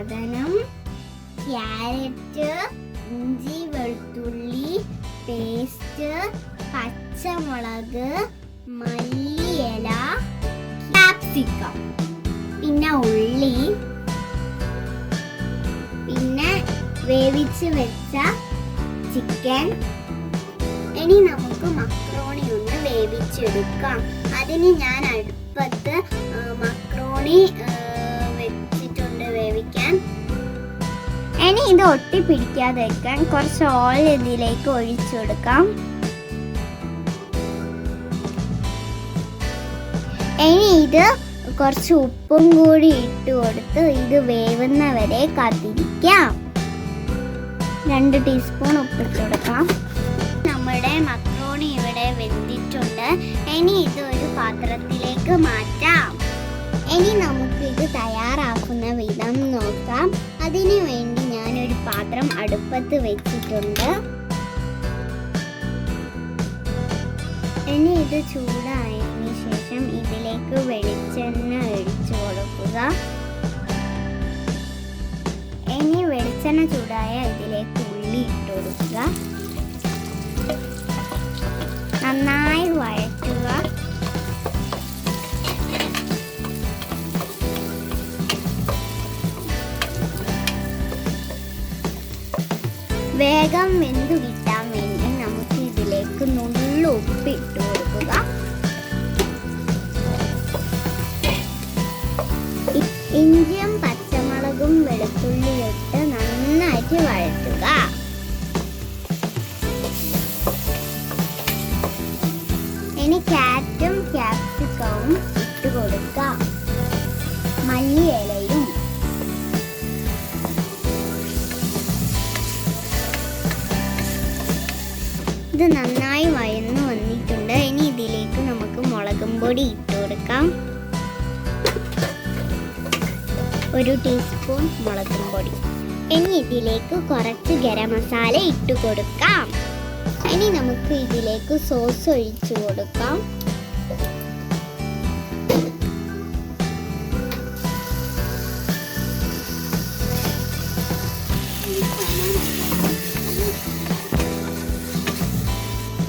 സാധനം ക്യാരറ്റ്, ഇഞ്ചി വെളുത്തുള്ളി പേസ്റ്റ്, പച്ചമുളക്, മല്ലിയില, ക്യാപ്സിക്കം, പിന്നെ ഉള്ളി, പിന്നെ വേവിച്ച് വെച്ച ചിക്കൻ. ഇനി നമുക്ക് മക്രോണി ഒന്ന് വേവിച്ചെടുക്കാം. അതിന് ഞാൻ അടുപ്പത്ത് മക്രോണി വെച്ചിട്ടുണ്ട് വേവിക്കാൻ. ഇനി ഇത് ഒട്ടിപ്പിടിക്കാതെ വെക്കാൻ കുറച്ച് ഓയിൽ ഇതിലേക്ക് ഒഴിച്ചു കൊടുക്കാം. ഇനി ഇത് കുറച്ച് ഉപ്പും കൂടി ഇട്ട് കൊടുത്ത് ഇത് വേവുന്നവരെ കാത്തിരിക്കാം. 2 ടീസ്പൂൺ ഉപ്പിട്ട് കൊടുക്കാം. നമ്മുടെ മക്രോണി ഇവിടെ വെന്തിട്ടുണ്ട്. ഇനി ഇത് ഒരു പാത്രത്തിലേക്ക് മാറ്റാം. ഇനി നമുക്ക് ഇത് തയ്യാറാക്കുന്ന വിധം നോക്കാം. അതിനു വേണ്ടി ഞാനൊരു പാത്രം അടുപ്പത്ത് വെച്ചിട്ടുണ്ട്. ഇനി ഇത് ചൂടായതിനു ശേഷം ഇതിലേക്ക് വെളിച്ചെണ്ണ ഒഴിച്ചു കൊടുക്കുക. ഇനി വെളിച്ചെണ്ണ ചൂടായ ഇതിലേക്ക് ഉള്ളി ഇട്ട് കൊടുക്കുക. നന്നായി വഴറ്റുക. വേഗം വെന്തു കിട്ടാൻ വേണ്ടി നമുക്ക് ഇതിലേക്ക് നുള്ളു ഉപ്പ് ഇട്ട് കൊടുക്കുക. ഇഞ്ചിയും പച്ചമുളകും വെളുത്തുള്ളിയും ഇട്ട് നന്നായിട്ട് വഴറ്റുക. ഇനി ക്യാരറ്റും ക്യാപ്സിക്കവും ഇട്ട് കൊടുക്കാം. മല്ലിയിലയും. ഇത് നന്നായി വഴന്നു വന്നിട്ടുണ്ട്. ഇനി ഇതിലേക്ക് നമുക്ക് മുളകും പൊടി ഇട്ട് കൊടുക്കാം. 1 ടീസ്പൂൺ മുളകും പൊടി. ഇനി ഇതിലേക്ക് കുറച്ച് ഗരം മസാല ഇട്ട് കൊടുക്കാം. ഇനി നമുക്ക് ഇതിലേക്ക് സോസ് ഒഴിച്ചു കൊടുക്കാം.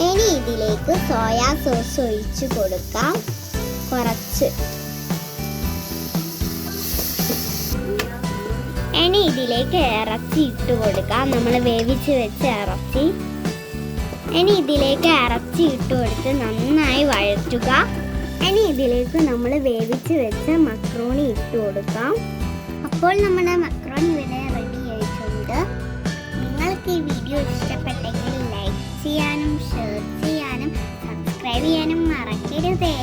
ഇനി ഇതിലേക്ക് സോയാ സോസ് ഒഴിച്ചു കൊടുക്കാം. കുറച്ച്. ഇനി ഇതിലേക്ക് ഇറച്ചി ഇട്ട് കൊടുക്കാം. നമ്മൾ വേവിച്ച് വെച്ച ഇറച്ചി. ഇനി ഇതിലേക്ക് ഇറച്ചി ഇട്ട് കൊടുത്ത് നന്നായി വഴറ്റുക. ഇനി ഇതിലേക്ക് നമ്മൾ വേവിച്ച് വെച്ച മക്രോണി ഇട്ട് കൊടുക്കാം. അപ്പോൾ നമ്മുടെ മക്രോണി ഇവിടെ റെഡി ആയിട്ടുണ്ട്. നിങ്ങൾക്ക് ഈ വീഡിയോ ഇഷ്ടപ്പെട്ടെങ്കിൽ ലൈക്ക് ചെയ്യാനും ഷെയർ ചെയ്യാനും സബ്സ്ക്രൈബ് ചെയ്യാനും മറക്കരുതേ.